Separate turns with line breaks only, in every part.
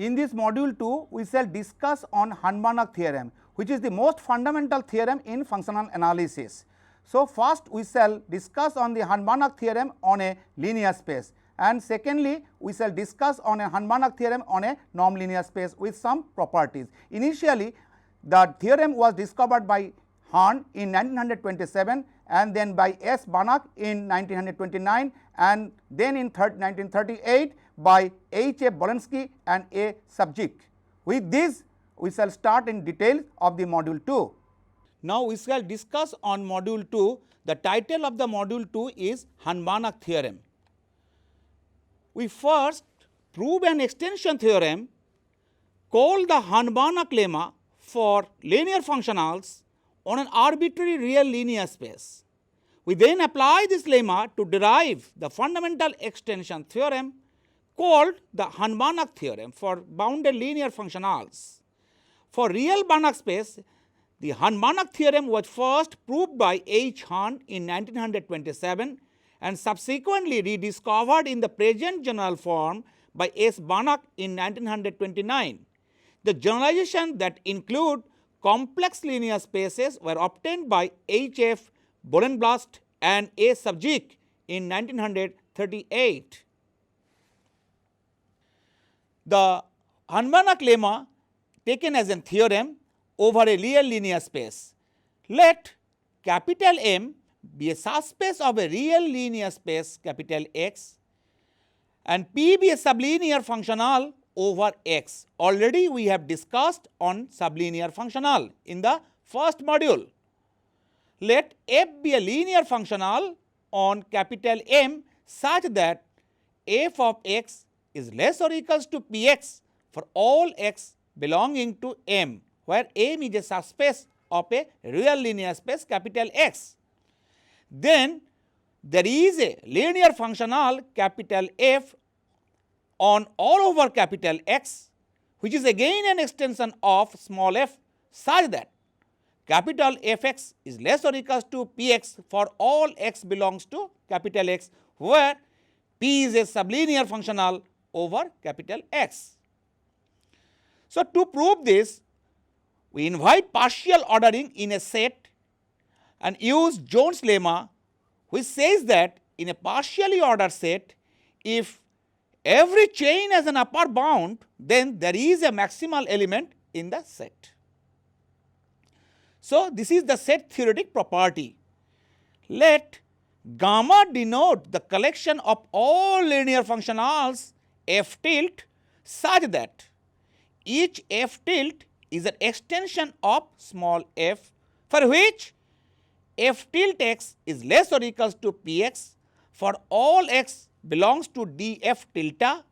In this module 2, we shall discuss on Hahn-Banach theorem, which is the most fundamental theorem in functional analysis. So, first we shall discuss on the Hahn-Banach theorem on a linear space, and secondly we shall discuss on a Hahn-Banach theorem on a non-linear space with some properties. Initially, the theorem was discovered by Hahn in 1927 and then by S. Banach in 1929 and then in 1938 by H. A. Bolensky and A. Subjik. With this, we shall start in detail of the module 2. Now, we shall discuss on module 2. The title of the module 2 is Hahn-Banach theorem. We first prove an extension theorem called the Hahn-Banach lemma for linear functionals on an arbitrary real linear space. We then apply this lemma to derive the fundamental extension theorem called the Hahn-Banach theorem for bounded linear functionals. For real Banach space, the Hahn-Banach theorem was first proved by H. Hahn in 1927 and subsequently rediscovered in the present general form by S. Banach in 1929. The generalization that include complex linear spaces were obtained by H. F. Bodenblast and A. Subjik in 1938. The Hahn-Banach lemma taken as a theorem over a real linear space. Let capital M be a subspace of a real linear space capital X and P be a sublinear functional over X. Already we have discussed on sublinear functional in the first module. Let F be a linear functional on capital M such that f of x is less or equals to Px for all x belonging to M, where M is a subspace of a real linear space capital X. Then there is a linear functional capital F on all over capital X, which is again an extension of small f such that capital Fx is less or equals to Px for all x belongs to capital X, where P is a sublinear functional over capital X. So, to prove this, we invite partial ordering in a set and use Jones' lemma, which says that in a partially ordered set, if every chain has an upper bound, then there is a maximal element in the set. So, this is the set theoretic property. Let gamma denote the collection of all linear functionals f tilde such that each f tilde is an extension of small f, for which f tilde x is less or equals to Px for all x belongs to df tilde,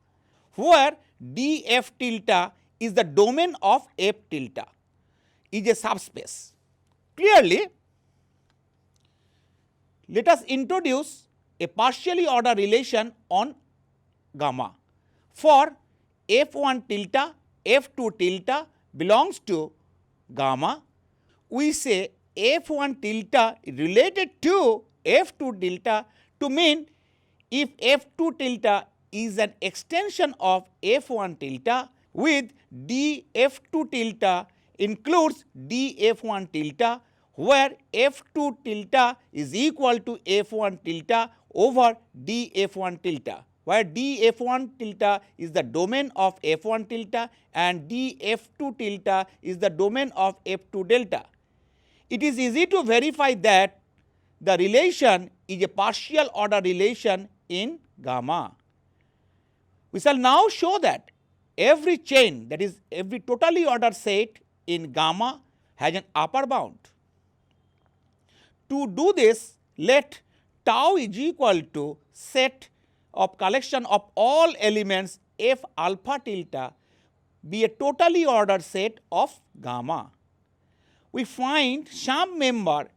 where df tilde is the domain of f tilde, is a subspace. Clearly, let us introduce a partially ordered relation on gamma. For f1 tilde, f2 tilde belongs to gamma, we say f1 tilde is related to f2 tilde to mean if f2 tilde is an extension of f1 tilde with df2 tilde includes df1 tilde, where f2 tilde is equal to f1 tilde over df1 tilde, where df1 tilde is the domain of f1 tilde and df2 tilde is the domain of f2 delta. It is easy to verify that the relation is a partial order relation in gamma. We shall now show that every chain, that is every totally ordered set in gamma, has an upper bound. To do this, let tau is equal to set of collection of all elements f alpha tilde be a totally ordered set of gamma. We find some member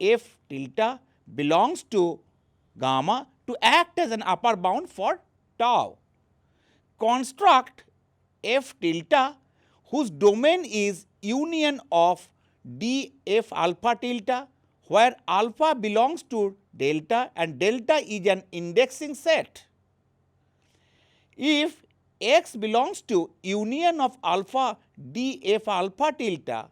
f tilde belongs to gamma to act as an upper bound for tau. Construct f tilde whose domain is union of df alpha tilde, where alpha belongs to delta and delta is an indexing set. If
X belongs to union of alpha d f alpha tilde,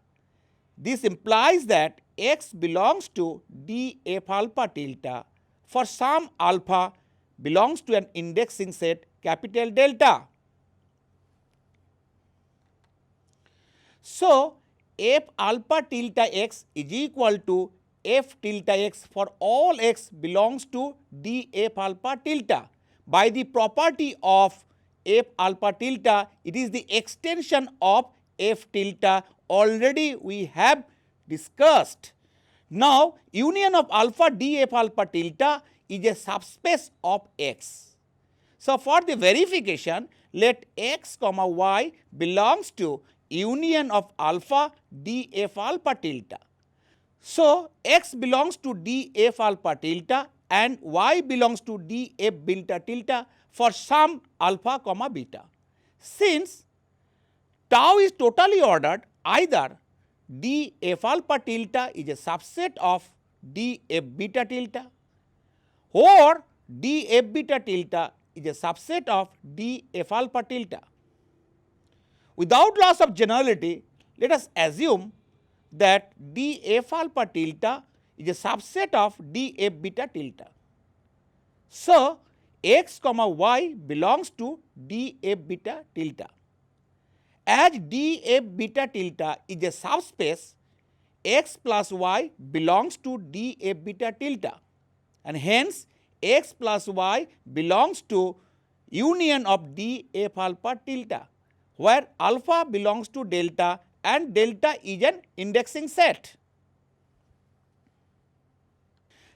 this implies that X belongs to d f alpha tilde for some alpha belongs to an indexing set capital delta. So, f alpha tilde x is equal to f tilde x for all x belongs to d f alpha tilde. By the property of f alpha tilde, it is the extension of f tilde already we have discussed. Now, union of alpha d f alpha tilde is a subspace of X. So, for the verification, let x comma y belongs to union of alpha d f alpha tilde. So, x belongs to d f alpha tilde and y belongs to d f beta tilde for some alpha comma beta. Since tau is totally ordered, either d f alpha tilde is a subset of d f beta tilde or d f beta tilde is a subset of d f alpha tilde. Without loss of generality, let us assume that d f alpha tilde is a subset of d f beta tilde. So, x comma y belongs to d f beta tilde. As d f beta tilde is a subspace, x plus y belongs to d f beta tilde, and hence x plus y belongs to union of d f alpha tilde, where alpha belongs to delta and delta is an indexing set.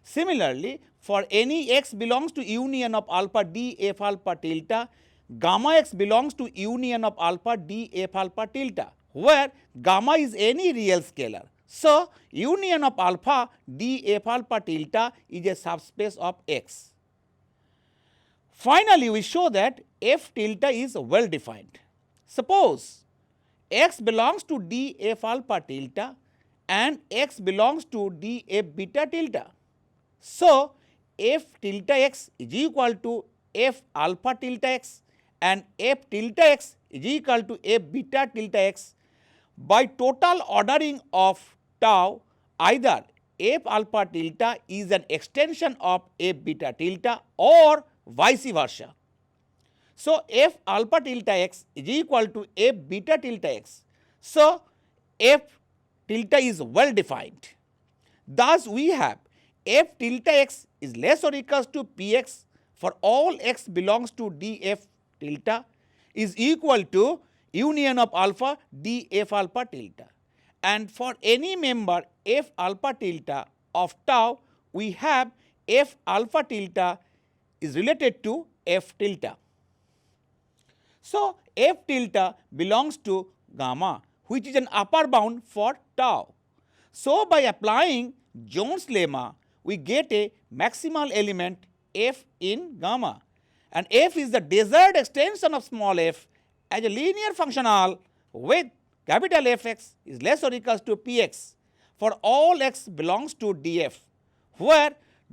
Similarly, for any x belongs to union of alpha d f alpha tilde, gamma x belongs to union of alpha d f alpha tilde, where gamma is any real scalar. So, union of alpha d f alpha tilde is a subspace of X. Finally, we show that f tilde is well defined. Suppose x belongs to d f alpha tilde and x belongs to d f beta tilde. So, f tilde x is equal to f alpha tilde x and f tilde x is equal to f beta tilde x. By total ordering of tau, either f alpha tilde is an extension of f beta tilde or vice versa. So, f alpha tilde x is equal to f beta tilde x. So, f tilde is well defined. Thus, we have f tilde x is less or equals to p x for all x belongs to d f tilde is equal to union of alpha d f alpha tilde, and for any member f alpha tilde of tau, we have f alpha tilde is related to f tilde. So, f tilde belongs to gamma, which is an upper bound for tau. So, by applying Jones lemma, we get a maximal element f in gamma, and f is the desired extension of small f as a linear functional with capital Fx is less or equals to px for all x belongs to df, where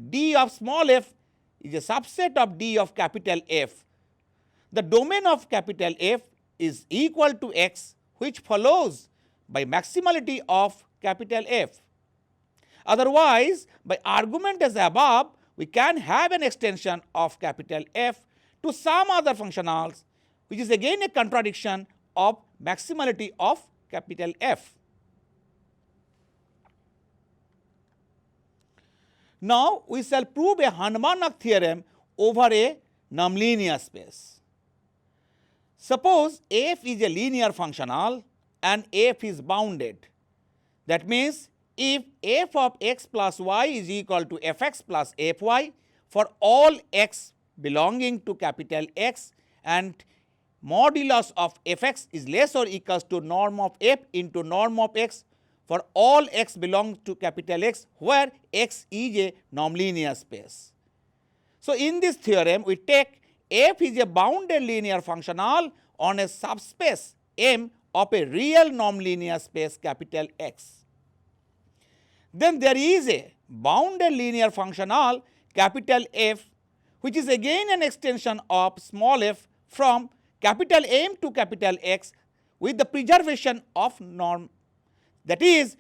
d of small f is a subset of d of capital F. The domain of capital F is equal to x, which follows by maximality of capital F. Otherwise, by argument as above, we can have an extension of capital F to some other functionals, which is again a contradiction of maximality of capital F. Now, we shall prove a Hanumanak theorem over a nonlinear space. Suppose f is a linear functional and f is bounded. That means, if f of x plus y is equal to fx plus fy for all x belonging to capital X and modulus of fx is less or equals to norm of f into norm of x for all x belongs to capital X, where x is a nonlinear space. So, in this theorem, we take f is a bounded linear functional on a subspace M of a real nonlinear space capital X. Then there is a bounded linear functional capital F, which is again an extension of small f from capital M to capital X with the preservation of norm, that is,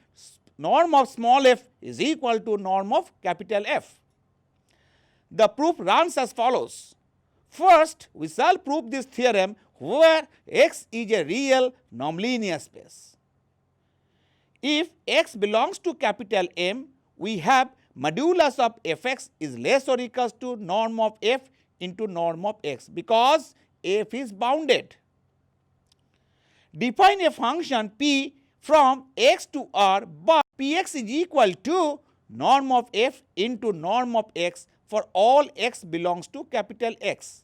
norm of small f is equal to norm of capital F. The proof runs as follows. First, we shall prove this theorem where X is a real nonlinear space. If X belongs to capital M, we have modulus of Fx is less or equals to norm of F into norm of X, because F is bounded. Define a function P from X to R, but Px is equal to norm of F into norm of X for all X belongs to capital X.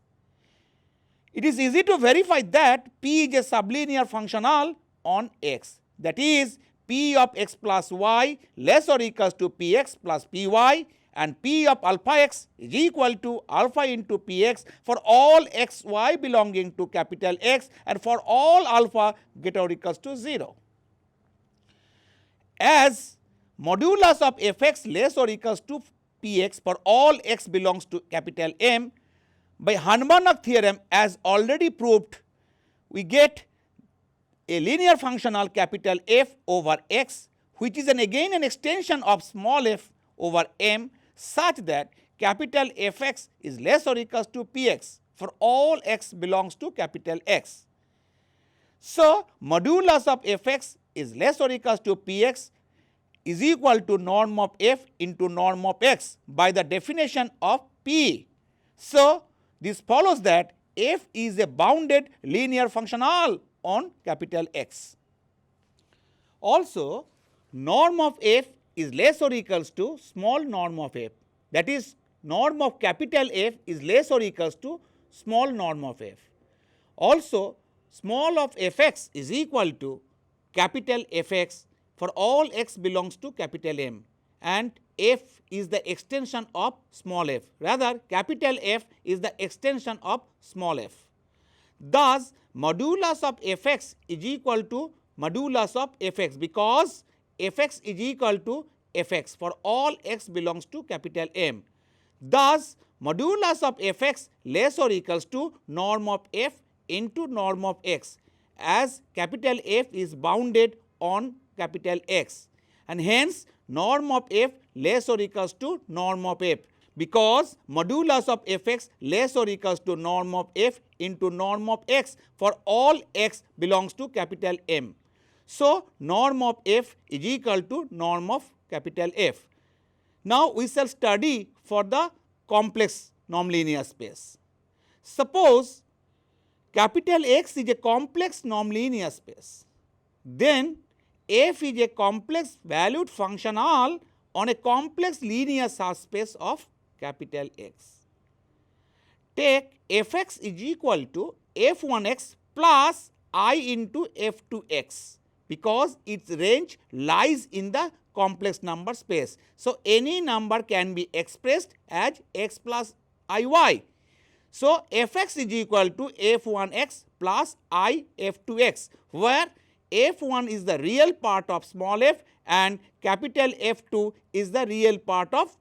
It is easy to verify that P is a sublinear functional on X, that is, P of x plus y less or equals to Px plus Py, and P of alpha x is equal to alpha into Px for all xy belonging to capital X and for all alpha greater or equals to 0. As modulus of Fx less or equals to Px for all x belongs to capital M, by Harman-Mark theorem as already proved, we get a linear functional capital F over x, which is again an extension of small f over M, such that capital Fx is less or equals to Px for all x belongs to capital X. So, modulus of Fx is less or equals to Px is equal to norm of F into norm of X by the definition of P. So, this follows that F is a bounded linear functional on capital X. Also, norm of F is less or equals to small norm of F, that is, norm of capital F is less or equals to small norm of F. Also, small of Fx is equal to capital Fx for all x belongs to capital M, and F is the extension of small f, rather capital F is the extension of small f. Thus, modulus of Fx is equal to modulus of Fx, because Fx is equal to Fx for all x belongs to capital M. Thus, modulus of Fx less or equals to norm of F into norm of x, as capital F is bounded on capital X, and hence norm of F less or equals to norm of F, because modulus of Fx less or equals to norm of F into norm of x for all x belongs to capital M. So, norm of F is equal to norm of capital F. Now, we shall study for the complex nonlinear space. Suppose capital X is a complex nonlinear space, then F is a complex valued functional on a complex linear subspace of capital X. Take Fx is equal to F1x plus I into F2x, because its range lies in the complex number space. So, any number can be expressed as x plus iy. So, Fx is equal to F1x plus I F2x, where F1 is the real part of small f and capital F2 is the real part of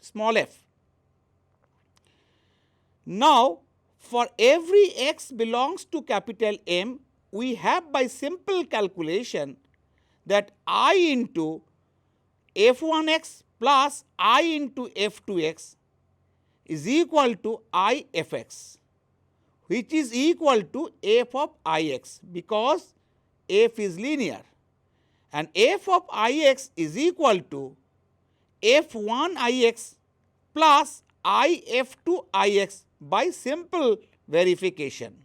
small f. Now, for every x belongs to capital M, we have by simple calculation that I into F1x plus I into F2x is equal to I Fx, which is equal to f of Ix, because f is linear, and f of Ix is equal to f1 Ix plus I f2 Ix by simple verification.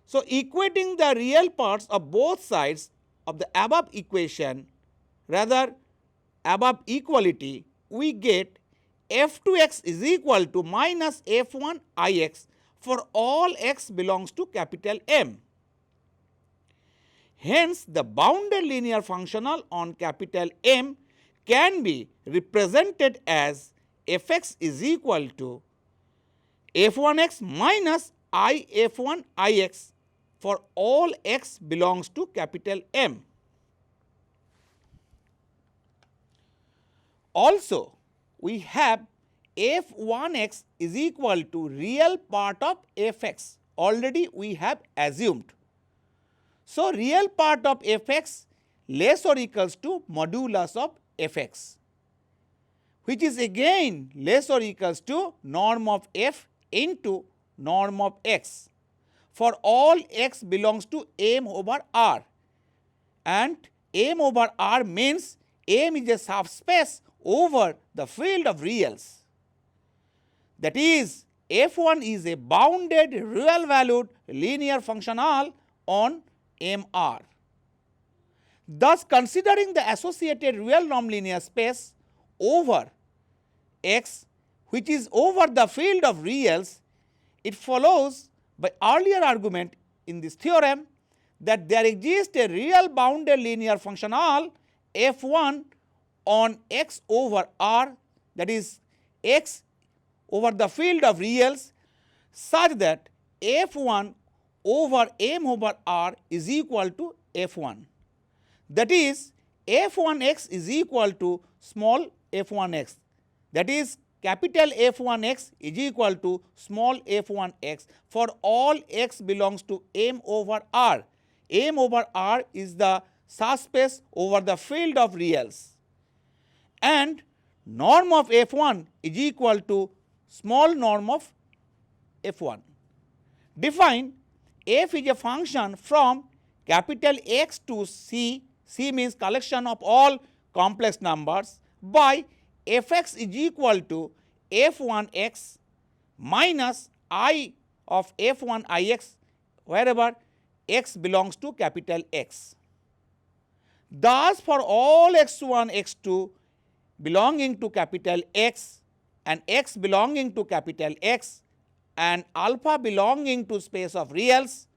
So, equating the real parts of both sides of the above equation, rather above equality, we get f2x is equal to minus f1 Ix for all x belongs to capital M. Hence, the bounded linear functional on capital M can be represented as Fx is equal to f1x minus I f1 Ix for all x belongs to capital M. Also, we have f1x is equal to real part of fx, already we have assumed. So, real part of fx less or equals to modulus of fx, which is again less or equals to norm of f into norm of x for all x belongs to M over R, and M over R means M is a subspace over the field of reals. That is, f1 is a bounded real valued linear functional on MR. Thus, considering the associated real nonlinear space over X, which is over the field of reals, it follows by earlier argument in this theorem that there exists a real bounded linear functional f1 on X over R, that is X over the field of reals, such that f1 over M over R is equal to f1. That is, f1x is equal to small f1x, that is capital F1x is equal to small f1x for all x belongs to M over R. M over R is the subspace over the field of reals, and norm of f1 is equal to small norm of f1. Define f is a function from capital X to C, C means collection of all complex numbers, by fx is equal to f1x minus I of f1 ix wherever x belongs to capital X. Thus, for all x1, x2 belonging to capital X and x belonging to capital X and alpha belonging to space of reals,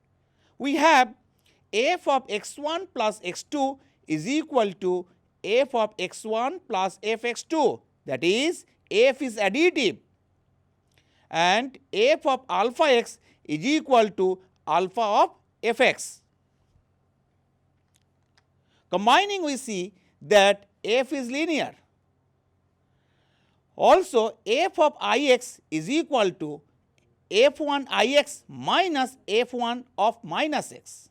we have f of x1 plus x2 is equal to f of x1 plus fx2, that is f is additive, and f of alpha x is equal to alpha of fx. Combining, we see that f is linear. Also, f of ix is equal to f1 ix minus f1 of minus x.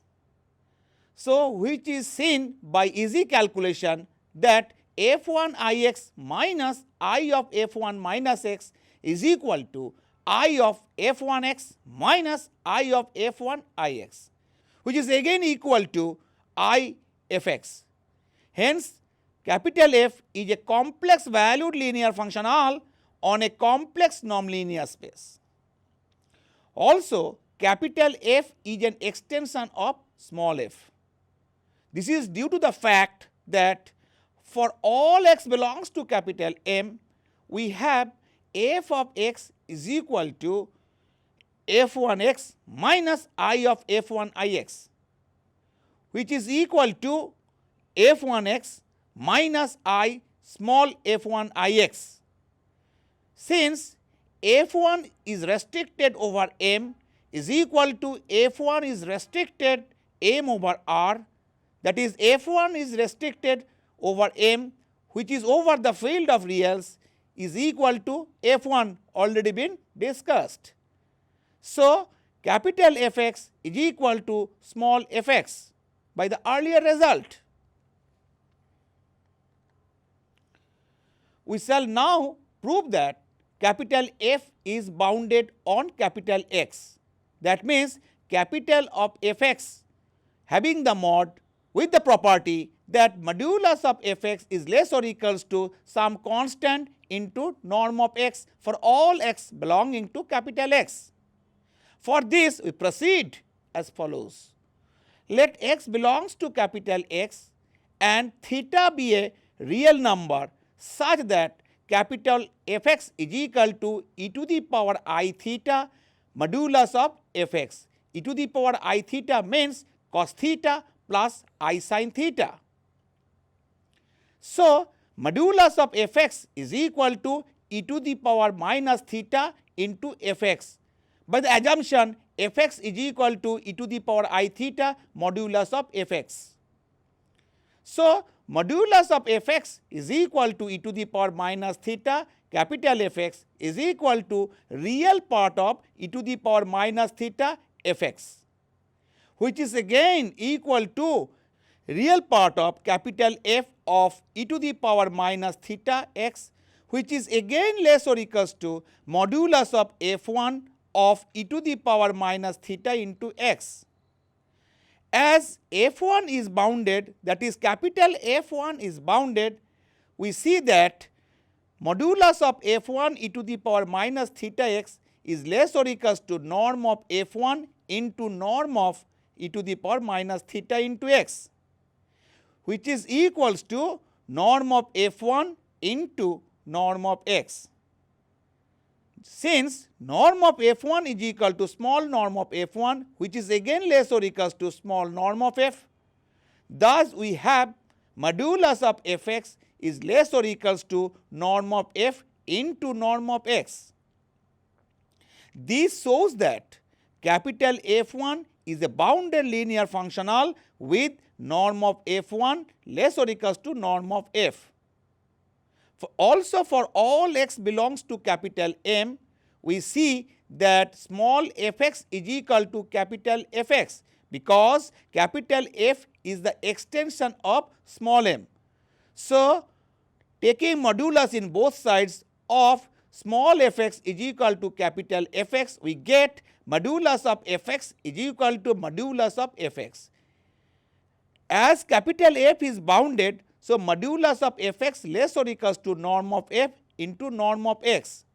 So, which is seen by easy calculation that f1 ix minus I of f1 minus x is equal to I of f1x minus I of f1 ix, which is again equal to I fx. Hence, capital F is a complex valued linear functional on a complex nonlinear space. Also, capital F is an extension of small f. This is due to the fact that for all x belongs to capital M, we have f of x is equal to f1x minus I of f1 ix, which is equal to f1x minus I small f1 ix. Since f1 is restricted over M is equal to f1 is restricted M over R, that is f1 is restricted over M, which is over the field of reals, is equal to f1 already been discussed. So, capital Fx is equal to small fx by the earlier result. We shall now prove that capital F is bounded on capital X. That means capital of Fx having the mod with the property that modulus of Fx is less or equals to some constant into norm of x for all x belonging to capital X. For this, we proceed as follows. Let x belongs to capital X and theta be a real number such that capital Fx is equal to e to the power I theta modulus of Fx. E to the power I theta means cos theta plus I sin theta. So, modulus of Fx is equal to e to the power minus theta into Fx by the assumption Fx is equal to e to the power I theta modulus of Fx. So, modulus of Fx is equal to e to the power minus theta capital Fx is equal to real part of e to the power minus theta fx, which is again equal to real part of capital F of e to the power minus theta x, which is again less or equals to modulus of f1 of e to the power minus theta into x. As f1 is bounded, that is capital F1 is bounded, we see that modulus of f1 e to the power minus theta x is less or equals to norm of f1 into norm of e to the power minus theta into x, which is equals to norm of f1 into norm of x. Since norm of f1 is equal to small norm of f1, which is again less or equals to small norm of f, thus we have modulus of fx is less or equals to norm of f into norm of x. This shows that capital F1 is a bounded linear functional with norm of f1 less or equals to norm of f. Also for all x belongs to capital M, we see that small fx is equal to capital Fx, because capital F is the extension of small m. So, taking modulus in both sides of small fx is equal to capital Fx, we get modulus of fx is equal to modulus of fx. As capital F is bounded, so modulus of fx less or equals to norm of f into norm of x.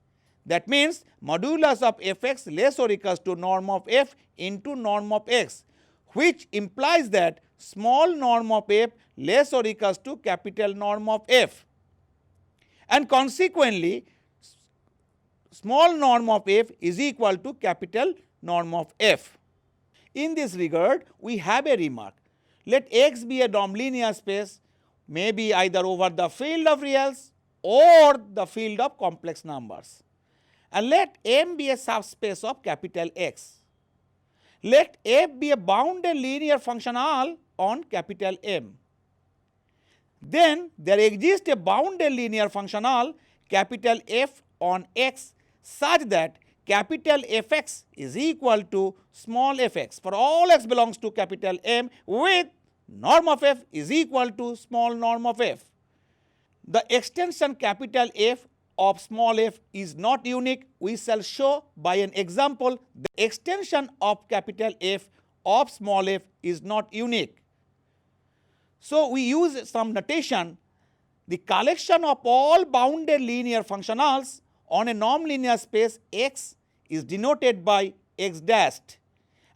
That means modulus of fx less or equals to norm of f into norm of x, which implies that small norm of f less or equals to capital norm of f, and consequently small norm of f is equal to capital norm of f. In this regard, we have a remark. Let X be a nonlinear space, maybe either over the field of reals or the field of complex numbers, and let M be a subspace of capital X. Let f be a bounded linear functional on capital M. Then there exists a bounded linear functional capital F on X such that capital Fx is equal to small fx for all x belongs to capital M, with norm of f is equal to small norm of f. The extension capital F of small f is not unique. We shall show by an example the extension of capital F of small f is not unique. So, we use some notation. The collection of all bounded linear functionals on a nonlinear space X is denoted by x dashed,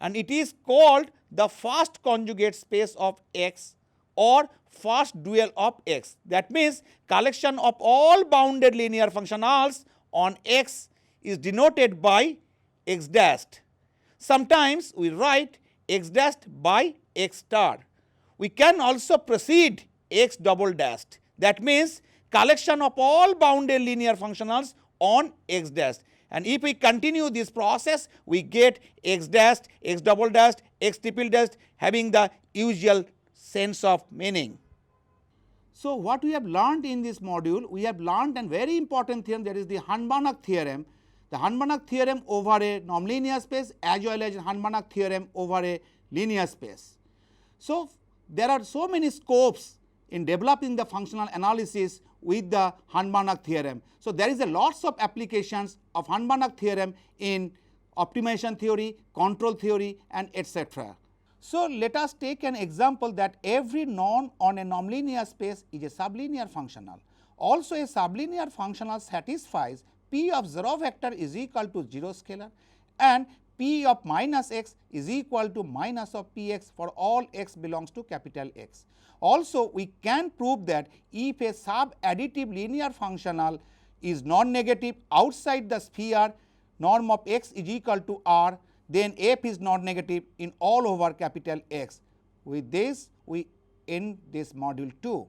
and it is called the first conjugate space of X or first dual of X. That means collection of all bounded linear functionals on X is denoted by x dashed. Sometimes we write x dashed by x star. We can also proceed x double dashed. That means collection of all bounded linear functionals on x dashed. And if we continue this process, we get x dashed, x double dashed, x triple dashed, having the usual sense of meaning.
So, what we have learned in this module, we have learned a very important theorem, that is the Hahn-Banach theorem. The Hahn-Banach theorem over a nonlinear space as well as Hahn-Banach theorem over a linear space. So, there are so many scopes in developing the functional analysis with the Hahn-Banach theorem. So, there is a lots of applications of Hahn-Banach theorem in optimization theory, control theory, and etc. So, let us take an example that every norm on a nonlinear space is a sublinear functional. Also, a sublinear functional satisfies p of 0 vector is equal to 0 scalar, and p of minus x is equal to minus of px for all x belongs to capital X. Also, we can prove that if a sub-additive linear functional is non-negative outside the sphere norm of x is equal to r, then f is non-negative in all over capital X. With this, we end this module 2.